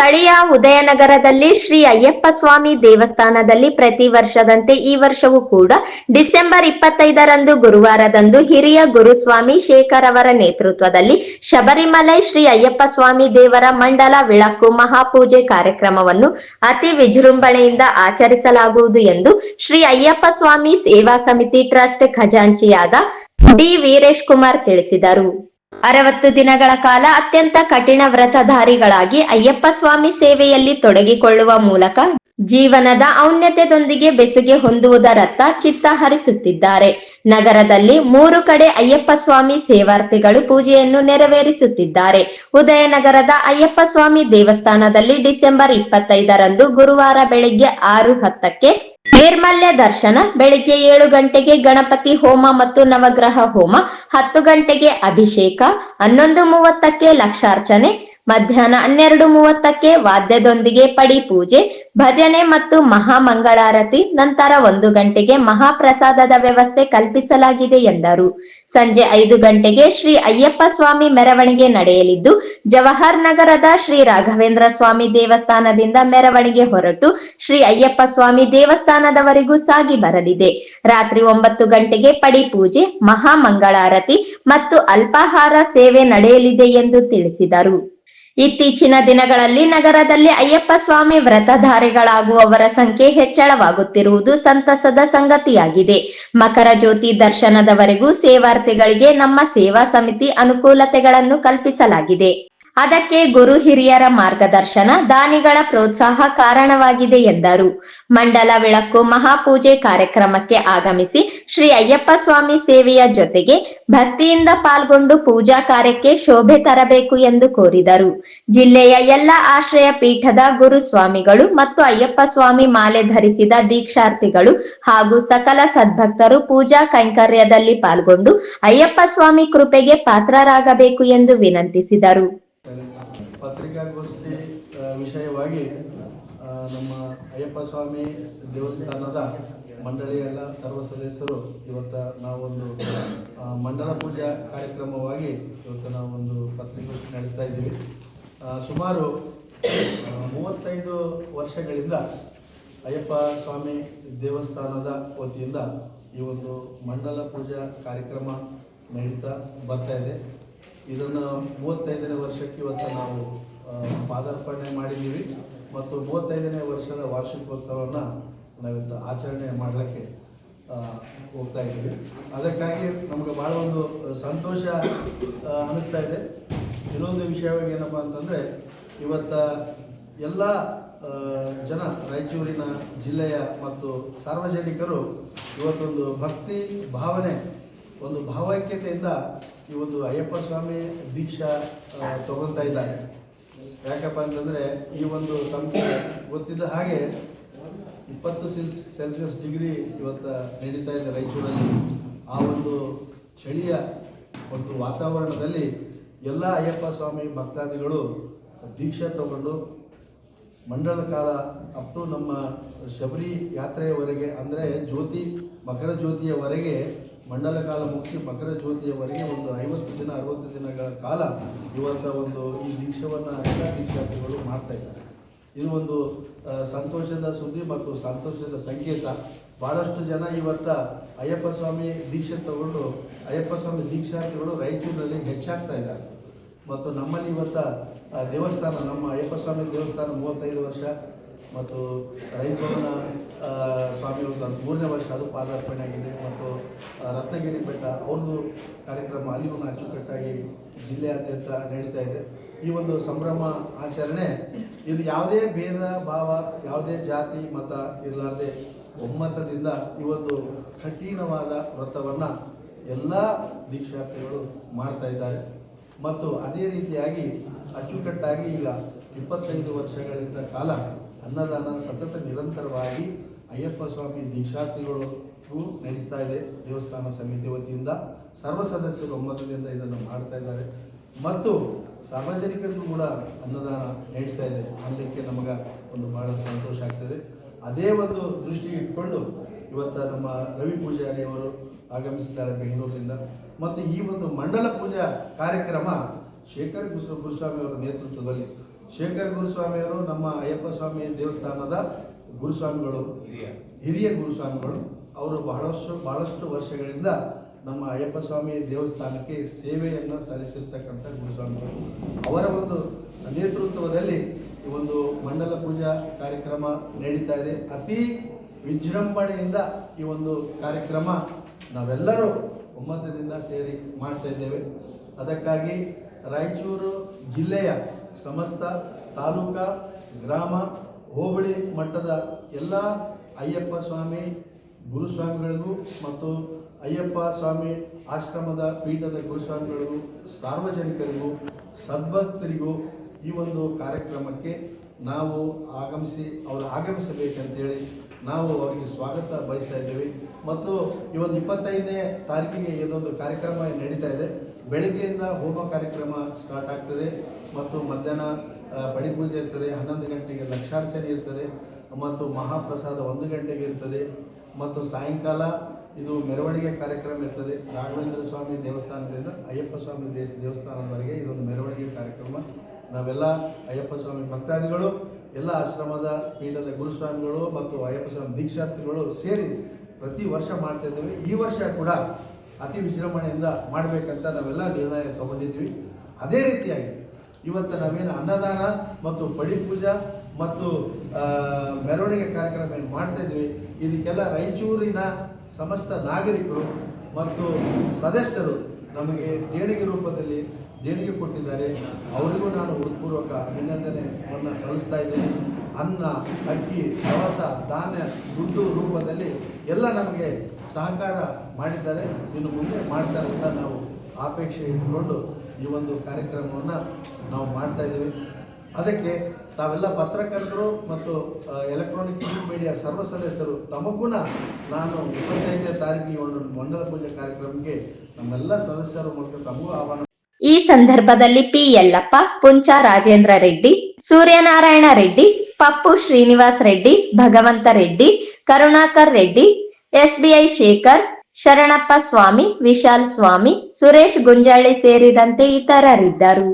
ಸ್ಥಳೀಯ ಉದಯನಗರದಲ್ಲಿ ಶ್ರೀ ಅಯ್ಯಪ್ಪ ಸ್ವಾಮಿ ದೇವಸ್ಥಾನದಲ್ಲಿ ಪ್ರತಿ ವರ್ಷದಂತೆ ಈ ವರ್ಷವೂ ಕೂಡ ಡಿಸೆಂಬರ್ 25ರಂದು ಗುರುವಾರದಂದು ಹಿರಿಯ ಗುರುಸ್ವಾಮಿ ಶೇಖರ್ ಅವರ ನೇತೃತ್ವದಲ್ಲಿ ಶಬರಿಮಲೈ ಶ್ರೀ ಅಯ್ಯಪ್ಪ ಸ್ವಾಮಿ ದೇವರ ಮಂಡಲ ವಿಳಕ್ಕು ಮಹಾಪೂಜೆ ಕಾರ್ಯಕ್ರಮವನ್ನು ಅತಿ ವಿಜೃಂಭಣೆಯಿಂದ ಆಚರಿಸಲಾಗುವುದು ಎಂದು ಶ್ರೀ ಅಯ್ಯಪ್ಪ ಸ್ವಾಮಿ ಸೇವಾ ಸಮಿತಿ ಟ್ರಸ್ಟ್ ಖಜಾಂಚಿಯಾದ ಡಿ ವೀರೇಶ್ ಕುಮಾರ್ ತಿಳಿಸಿದರು. 60 ದಿನಗಳ ಕಾಲ ಅತ್ಯಂತ ಕಠಿಣ ವ್ರತಧಾರಿಗಳಾಗಿ ಅಯ್ಯಪ್ಪ ಸ್ವಾಮಿ ಸೇವೆಯಲ್ಲಿ ತೊಡಗಿಕೊಳ್ಳುವ ಮೂಲಕ ಜೀವನದ ಔನ್ನತ್ಯದೊಂದಿಗೆ ಬೆಸುಗೆ ಹೊಂದುವುದರತ್ತ ಚಿತ್ತ ಹರಿಸುತ್ತಿದ್ದಾರೆ. ನಗರದಲ್ಲಿ 3 ಕಡೆ ಅಯ್ಯಪ್ಪ ಸ್ವಾಮಿ ಸೇವಾರ್ಥಿಗಳು ಪೂಜೆಯನ್ನು ನೆರವೇರಿಸುತ್ತಿದ್ದಾರೆ. ಉದಯನಗರದ ಅಯ್ಯಪ್ಪ ಸ್ವಾಮಿ ದೇವಸ್ಥಾನದಲ್ಲಿ ಡಿಸೆಂಬರ್ 25ರಂದು ಗುರುವಾರ ಬೆಳಗ್ಗೆ 6:10ಕ್ಕೆ ನಿರ್ಮಲ್ಯ ದರ್ಶನ, ಬೆಳಿಗ್ಗೆ 7 ಗಂಟೆಗೆ ಗಣಪತಿ ಹೋಮ ಮತ್ತು ನವಗ್ರಹ ಹೋಮ, 10 ಗಂಟೆಗೆ ಅಭಿಷೇಕ, 11:30ಕ್ಕೆ ಲಕ್ಷಾರ್ಚನೆ, ಮಧ್ಯಾಹ್ನ 12:30ಕ್ಕೆ ವಾದ್ಯದೊಂದಿಗೆ ಪಡಿ ಪೂಜೆ, ಭಜನೆ ಮತ್ತು ಮಹಾಮಂಗಳಾರತಿ, ನಂತರ 1 ಗಂಟೆಗೆ ಮಹಾಪ್ರಸಾದದ ವ್ಯವಸ್ಥೆ ಕಲ್ಪಿಸಲಾಗಿದೆ ಎಂದರು. ಸಂಜೆ 5 ಗಂಟೆಗೆ ಶ್ರೀ ಅಯ್ಯಪ್ಪ ಸ್ವಾಮಿ ಮೆರವಣಿಗೆ ನಡೆಯಲಿದ್ದು, ಜವಾಹರ್ ನಗರದ ಶ್ರೀ ರಾಘವೇಂದ್ರ ಸ್ವಾಮಿ ದೇವಸ್ಥಾನದಿಂದ ಮೆರವಣಿಗೆ ಹೊರಟು ಶ್ರೀ ಅಯ್ಯಪ್ಪ ಸ್ವಾಮಿ ದೇವಸ್ಥಾನದವರೆಗೂ ಸಾಗಿ ಬರಲಿದೆ. ರಾತ್ರಿ 9 ಗಂಟೆಗೆ ಪಡಿ ಪೂಜೆ, ಮಹಾಮಂಗಳಾರತಿ ಮತ್ತು ಅಲ್ಪಾಹಾರ ಸೇವೆ ನಡೆಯಲಿದೆ ಎಂದು ತಿಳಿಸಿದರು. ಇತ್ತೀಚಿನ ದಿನಗಳಲ್ಲಿ ನಗರದಲ್ಲಿ ಅಯ್ಯಪ್ಪ ಸ್ವಾಮಿ ವ್ರತಧಾರಿಗಳಾಗುವವರ ಸಂಖ್ಯೆ ಹೆಚ್ಚಳವಾಗುತ್ತಿರುವುದು ಸಂತಸದ ಸಂಗತಿಯಾಗಿದೆ. ಮಕರ ಜ್ಯೋತಿ ದರ್ಶನದವರೆಗೂ ಸೇವಾರ್ಥಿಗಳಿಗೆ ನಮ್ಮ ಸೇವಾ ಸಮಿತಿ ಅನುಕೂಲತೆಗಳನ್ನು ಕಲ್ಪಿಸಲಾಗಿದೆ. ಅದಕ್ಕೆ ಗುರು ಹಿರಿಯರ ಮಾರ್ಗದರ್ಶನ, ದಾನಿಗಳ ಪ್ರೋತ್ಸಾಹ ಕಾರಣವಾಗಿದೆ ಎಂದರು. ಮಂಡಲ ವಿಳಕ್ಕು ಮಹಾಪೂಜೆ ಕಾರ್ಯಕ್ರಮಕ್ಕೆ ಆಗಮಿಸಿ ಶ್ರೀ ಅಯ್ಯಪ್ಪ ಸ್ವಾಮಿ ಸೇವೆಯ ಜೊತೆಗೆ ಭಕ್ತಿಯಿಂದ ಪಾಲ್ಗೊಂಡು ಪೂಜಾ ಕಾರ್ಯಕ್ಕೆ ಶೋಭೆ ತರಬೇಕು ಎಂದು ಕೋರಿದರು. ಜಿಲ್ಲೆಯ ಎಲ್ಲ ಆಶ್ರಯ ಪೀಠದ ಗುರುಸ್ವಾಮಿಗಳು ಮತ್ತು ಅಯ್ಯಪ್ಪ ಸ್ವಾಮಿ ಮಾಲೆ ಧರಿಸಿದ ದೀಕ್ಷಾರ್ಥಿಗಳು ಹಾಗೂ ಸಕಲ ಸದ್ಭಕ್ತರು ಪೂಜಾ ಕೈಂಕರ್ಯದಲ್ಲಿ ಪಾಲ್ಗೊಂಡು ಅಯ್ಯಪ್ಪ ಸ್ವಾಮಿ ಕೃಪೆಗೆ ಪಾತ್ರರಾಗಬೇಕು ಎಂದು ವಿನಂತಿಸಿದರು. ಪತ್ರಿಕಾಗೋಷ್ಠಿ ವಿಷಯವಾಗಿ ನಮ್ಮ ಅಯ್ಯಪ್ಪ ಸ್ವಾಮಿ ದೇವಸ್ಥಾನದ ಮಂಡಳಿಯ ಎಲ್ಲ ಸರ್ವ ಸದಸ್ಯರು ಇವತ್ತು ನಾವೊಂದು ಮಂಡಲ ಪೂಜಾ ಕಾರ್ಯಕ್ರಮವಾಗಿ ಇವತ್ತು ನಾವೊಂದು ಪತ್ರಿಕಾಗೋಷ್ಠಿ ನಡೆಸ್ತಾ ಇದ್ದೀವಿ. ಸುಮಾರು 35 ವರ್ಷಗಳಿಂದ ಅಯ್ಯಪ್ಪ ಸ್ವಾಮಿ ದೇವಸ್ಥಾನದ ವತಿಯಿಂದ ಈ ಒಂದು ಮಂಡಲ ಪೂಜಾ ಕಾರ್ಯಕ್ರಮ ನಡೀತಾ ಬರ್ತಾ ಇದೆ. ಇದನ್ನು 35ನೇ ವರ್ಷಕ್ಕೆ ಇವತ್ತು ನಾವು ಪಾದಾರ್ಪಣೆ ಮಾಡಿದ್ದೀವಿ ಮತ್ತು 35ನೇ ವರ್ಷದ ವಾರ್ಷಿಕೋತ್ಸವವನ್ನು ನಾವಿವತ್ತು ಆಚರಣೆ ಮಾಡಲಿಕ್ಕೆ ಹೋಗ್ತಾ ಇದ್ದೀವಿ. ಅದಕ್ಕಾಗಿ ನಮಗೆ ಭಾಳ ಒಂದು ಸಂತೋಷ ಅನ್ನಿಸ್ತಾ ಇದೆ. ಇನ್ನೊಂದು ವಿಷಯವಾಗಿ ಏನಪ್ಪ ಅಂತಂದರೆ ಇವತ್ತು ಎಲ್ಲ ಜನ ರಾಯಚೂರಿನ ಜಿಲ್ಲೆಯ ಮತ್ತು ಸಾರ್ವಜನಿಕರು ಇವತ್ತೊಂದು ಭಕ್ತಿ ಭಾವನೆ, ಒಂದು ಭಾವೈಕ್ಯತೆಯಿಂದ ಈ ಒಂದು ಅಯ್ಯಪ್ಪ ಸ್ವಾಮಿ ದೀಕ್ಷಾ ತಗೊಳ್ತಾ ಇದ್ದಾರೆ. ಯಾಕಪ್ಪ ಅಂತಂದರೆ ಈ ಒಂದು ತಮಗೆ ಗೊತ್ತಿದ್ದ ಹಾಗೆ 20 ಡಿಗ್ರಿ ಇವತ್ತು ನಡೀತಾ ಇದೆ ರಾಯಚೂರಲ್ಲಿ. ಆ ಒಂದು ಚಳಿಯ ಒಂದು ವಾತಾವರಣದಲ್ಲಿ ಎಲ್ಲ ಅಯ್ಯಪ್ಪ ಸ್ವಾಮಿ ಭಕ್ತಾದಿಗಳು ದೀಕ್ಷೆ ತಗೊಂಡು ಮಂಡಲ ಕಾಲ ಅಪ್ ಟು ನಮ್ಮ ಶಬರಿ ಯಾತ್ರೆಯವರೆಗೆ, ಅಂದರೆ ಮಕರ ಜ್ಯೋತಿಯವರೆಗೆ ಮಂಡಲ ಕಾಲ ಮುಗಿಸಿ ಮಕರ ಜ್ಯೋತಿಯವರೆಗೆ ಒಂದು 50 ದಿನ 60 ದಿನಗಳ ಕಾಲ ಇವತ್ತ ಒಂದು ಈ ದೀಕ್ಷೆಯನ್ನು ಎಲ್ಲ ದೀಕ್ಷಾರ್ಥಿಗಳು ಮಾಡ್ತಾ ಇದ್ದಾರೆ. ಇದು ಒಂದು ಸಂತೋಷದ ಸುದ್ದಿ ಮತ್ತು ಸಂತೋಷದ ಸಂಕೇತ. ಭಾಳಷ್ಟು ಜನ ಇವತ್ತು ಅಯ್ಯಪ್ಪ ಸ್ವಾಮಿ ದೀಕ್ಷೆ ತಗೊಂಡು ಅಯ್ಯಪ್ಪ ಸ್ವಾಮಿ ದೀಕ್ಷಾರ್ಥಿಗಳು ರಾಯಚೂರಿನಲ್ಲಿ ಹೆಚ್ಚಾಗ್ತಾ ಇದ್ದಾರೆ. ಮತ್ತು ನಮ್ಮಲ್ಲಿ ಇವತ್ತು ದೇವಸ್ಥಾನ, ನಮ್ಮ ಅಯ್ಯಪ್ಪ ಸ್ವಾಮಿ ದೇವಸ್ಥಾನ 35 ವರ್ಷ ಮತ್ತು ರೈತವನ ಸ್ವಾಮಿ 3ನೇ ವರ್ಷ ಅದು ಪಾದಾರ್ಪಣೆ ಆಗಿದೆ. ಮತ್ತು ರತ್ನಗಿರಿ ಬೆಟ್ಟ ಅವ್ರದ್ದು ಕಾರ್ಯಕ್ರಮ ಅಲ್ಲಿಯೂ ಅಚ್ಚುಕಟ್ಟಾಗಿ ಜಿಲ್ಲೆಯಾದ್ಯಂತ ನಡೀತಾ ಇದೆ. ಈ ಒಂದು ಸಂಭ್ರಮ ಆಚರಣೆ ಇದು ಯಾವುದೇ ಭೇದ ಭಾವ, ಯಾವುದೇ ಜಾತಿ ಮತ ಇರಲಾರ್ದೆ ಒಮ್ಮತದಿಂದ ಈ ಒಂದು ಕಠಿಣವಾದ ವ್ರತವನ್ನು ಎಲ್ಲ ದೀಕ್ಷಾರ್ಥಿಗಳು ಮಾಡ್ತಾ ಇದ್ದಾರೆ. ಮತ್ತು ಅದೇ ರೀತಿಯಾಗಿ ಅಚ್ಚುಕಟ್ಟಾಗಿ ಈಗ 25 ವರ್ಷಗಳಿಂದ ಕಾಲ ಅನ್ನದಾನ ಸತತ ನಿರಂತರವಾಗಿ ಅಯ್ಯಪ್ಪ ಸ್ವಾಮಿ ದೀಕ್ಷಾರ್ಥಿಗಳು ನಡೀತಾ ಇದೆ. ದೇವಸ್ಥಾನ ಸಮಿತಿ ವತಿಯಿಂದ ಸರ್ವ ಸದಸ್ಯರು ಒಮ್ಮತದಿಂದ ಇದನ್ನು ಮಾಡ್ತಾ ಇದ್ದಾರೆ ಮತ್ತು ಸಾರ್ವಜನಿಕರಿಗೂ ಕೂಡ ಅನ್ನದಾನ ನಡೀತಾ ಇದೆ. ಅನ್ನಲಿಕ್ಕೆ ನಮಗೆ ಒಂದು ಭಾಳ ಸಂತೋಷ ಆಗ್ತದೆ. ಅದೇ ಒಂದು ದೃಷ್ಟಿ ಇಟ್ಕೊಂಡು ಇವತ್ತು ನಮ್ಮ ರವಿ ಪೂಜಾರಿಯವರು ಆಗಮಿಸಿದ್ದಾರೆ ಬೆಂಗಳೂರಿನಿಂದ. ಮತ್ತು ಈ ಒಂದು ಮಂಡಲ ಪೂಜಾ ಕಾರ್ಯಕ್ರಮ ಶೇಖರ್ ಗುರುಸ್ವಾಮಿ ಅವರ ನೇತೃತ್ವದಲ್ಲಿ ಶೇಖರ್ ಗುರುಸ್ವಾಮಿಯವರು ನಮ್ಮ ಅಯ್ಯಪ್ಪ ಸ್ವಾಮಿ ದೇವಸ್ಥಾನದ ಗುರುಸ್ವಾಮಿಗಳು, ಹಿರಿಯ ಗುರುಸ್ವಾಮಿಗಳು. ಅವರು ಬಹಳಷ್ಟು ವರ್ಷಗಳಿಂದ ನಮ್ಮ ಅಯ್ಯಪ್ಪ ಸ್ವಾಮಿ ದೇವಸ್ಥಾನಕ್ಕೆ ಸೇವೆಯನ್ನು ಸಲ್ಲಿಸಿರ್ತಕ್ಕಂಥ ಗುರುಸ್ವಾಮಿಗಳು. ಅವರ ಒಂದು ನೇತೃತ್ವದಲ್ಲಿ ಈ ಒಂದು ಮಂಡಲ ಪೂಜಾ ಕಾರ್ಯಕ್ರಮ ನಡೀತಾ ಇದೆ. ಅತಿ ವಿಜೃಂಭಣೆಯಿಂದ ಈ ಒಂದು ಕಾರ್ಯಕ್ರಮ ನಾವೆಲ್ಲರೂ ಒಮ್ಮತದಿಂದ ಸೇರಿ ಮಾಡ್ತಾ ಇದ್ದೇವೆ. ಅದಕ್ಕಾಗಿ ರಾಯಚೂರು ಜಿಲ್ಲೆಯ ಸಮಸ್ತ ತಾಲೂಕಾ, ಗ್ರಾಮ, ಹೋಬಳಿ ಮಟ್ಟದ ಎಲ್ಲ ಅಯ್ಯಪ್ಪ ಸ್ವಾಮಿ ಗುರುಸ್ವಾಮಿಗಳಿಗೂ ಮತ್ತು ಅಯ್ಯಪ್ಪ ಸ್ವಾಮಿ ಆಶ್ರಮದ ಪೀಠದ ಗುರುಸ್ವಾಮಿಗಳಿಗೂ, ಸಾರ್ವಜನಿಕರಿಗೂ, ಸದ್ಭಕ್ತರಿಗೂ ಈ ಒಂದು ಕಾರ್ಯಕ್ರಮಕ್ಕೆ ನಾವು ಅವರು ಆಗಮಿಸಬೇಕಂತೇಳಿ ನಾವು ಅವರಿಗೆ ಸ್ವಾಗತ ಬಯಸ್ತಾ ಇದ್ದೇವೆ. ಮತ್ತು ಈ ಒಂದು 25ನೇ ತಾರೀಕಿಗೆ ಇದೊಂದು ಕಾರ್ಯಕ್ರಮ ನಡೀತಾ ಇದೆ. ಬೆಳಗ್ಗೆಯಿಂದ ಹೋಮ ಕಾರ್ಯಕ್ರಮ ಸ್ಟಾರ್ಟ್ ಆಗ್ತದೆ ಮತ್ತು ಮಧ್ಯಾಹ್ನ ಬಡಿ ಪೂಜೆ ಇರ್ತದೆ. 11 ಗಂಟೆಗೆ ಲಕ್ಷಾರ್ಚನೆ ಇರ್ತದೆ ಮತ್ತು ಮಹಾಪ್ರಸಾದ 1 ಗಂಟೆಗೆ ಇರ್ತದೆ ಮತ್ತು ಸಾಯಂಕಾಲ ಇದು ಮೆರವಣಿಗೆ ಕಾರ್ಯಕ್ರಮ ಇರ್ತದೆ. ರಾಘವೇಂದ್ರ ಸ್ವಾಮಿ ದೇವಸ್ಥಾನದಿಂದ ಅಯ್ಯಪ್ಪ ಸ್ವಾಮಿ ದೇವಸ್ಥಾನದವರೆಗೆ ಇದೊಂದು ಮೆರವಣಿಗೆ ಕಾರ್ಯಕ್ರಮ. ನಾವೆಲ್ಲ ಅಯ್ಯಪ್ಪ ಸ್ವಾಮಿ ಭಕ್ತಾದಿಗಳು, ಎಲ್ಲ ಆಶ್ರಮದ ಪೀಠದ ಗುರುಸ್ವಾಮಿಗಳು ಮತ್ತು ಅಯ್ಯಪ್ಪ ಸ್ವಾಮಿ ದೀಕ್ಷಾರ್ಥಿಗಳು ಸೇರಿ ಪ್ರತಿ ವರ್ಷ ಮಾಡ್ತಾ ಇದ್ದೇವೆ. ಈ ವರ್ಷ ಕೂಡ ಅತಿ ವಿಜೃಂಭಣೆಯಿಂದ ಮಾಡಬೇಕಂತ ನಾವೆಲ್ಲ ನಿರ್ಣಯ ತಗೊಂಡಿದ್ವಿ. ಅದೇ ರೀತಿಯಾಗಿ ಇವತ್ತು ನಾವೇನು ಅನ್ನದಾನ ಮತ್ತು ಪಡಿ ಪೂಜಾ ಮತ್ತು ಮೆರವಣಿಗೆ ಕಾರ್ಯಕ್ರಮ ಏನು ಮಾಡ್ತಾ ಇದ್ವಿ, ಇದಕ್ಕೆಲ್ಲ ರಾಯಚೂರಿನ ಸಮಸ್ತ ನಾಗರಿಕರು ಮತ್ತು ಸದಸ್ಯರು ನಮಗೆ ದೇಣಿಗೆ ರೂಪದಲ್ಲಿ ದೇಣಿಗೆ ಕೊಟ್ಟಿದ್ದಾರೆ. ಅವರಿಗೂ ನಾನು ಹೃತ್ಪೂರ್ವಕ ಅಭಿನಂದನೆಯನ್ನು ಸಲ್ಲಿಸ್ತಾ ಇದ್ದೇನೆ. ಅನ್ನ, ಅಕ್ಕಿ, ದವಸ, ಧಾನ್ಯ, ದುಡ್ಡು ರೂಪದಲ್ಲಿ ಎಲ್ಲ ನಮಗೆ ಸಹಕಾರ ಮಾಡಿದ್ದಾರೆ. ಇನ್ನು ಮುಂದೆ ಮಾಡ್ತಾರೆ ಅಂತ ನಾವು ಅಪೇಕ್ಷೆ ಇಟ್ಟುಕೊಂಡು ಈ ಒಂದು ಕಾರ್ಯಕ್ರಮವನ್ನು ನಾವು ಮಾಡ್ತಾ ಇದ್ದೀವಿ. ಅದಕ್ಕೆ ತಾವೆಲ್ಲ ಪತ್ರಕರ್ತರು ಮತ್ತು ಎಲೆಕ್ಟ್ರಾನಿಕ್ ಮೀಡಿಯಾ ಸರ್ವ ಸದಸ್ಯರು ತಮಗೂ ನಾನು 25ನೇ ತಾರೀಕಿಗೆ ಒಂದು ಮಂಡಲ ಪೂಜೆ ಕಾರ್ಯಕ್ರಮಕ್ಕೆ ನಮ್ಮೆಲ್ಲ ಸದಸ್ಯರ ಮೂಲಕ ತಮಗೂ ಆಹ್ವಾನ. ಈ ಸಂದರ್ಭದಲ್ಲಿ ಪಿ ಯಲ್ಲಪ್ಪ, ಪುಂಚ ರಾಜೇಂದ್ರ ರೆಡ್ಡಿ, ಸೂರ್ಯನಾರಾಯಣ ರೆಡ್ಡಿ, ಪಪ್ಪು ಶ್ರೀನಿವಾಸ್ ರೆಡ್ಡಿ, ಭಗವಂತ ರೆಡ್ಡಿ, ಕರುಣಾಕರ್ ರೆಡ್ಡಿ, ಎಸ್ಬಿಐ ಶೇಖರ್, ಶರಣಪ್ಪ ಸ್ವಾಮಿ, ವಿಶಾಲ್ ಸ್ವಾಮಿ, ಸುರೇಶ್ ಗುಂಜಾಳಿ ಸೇರಿದಂತೆ ಇತರರಿದ್ದರು.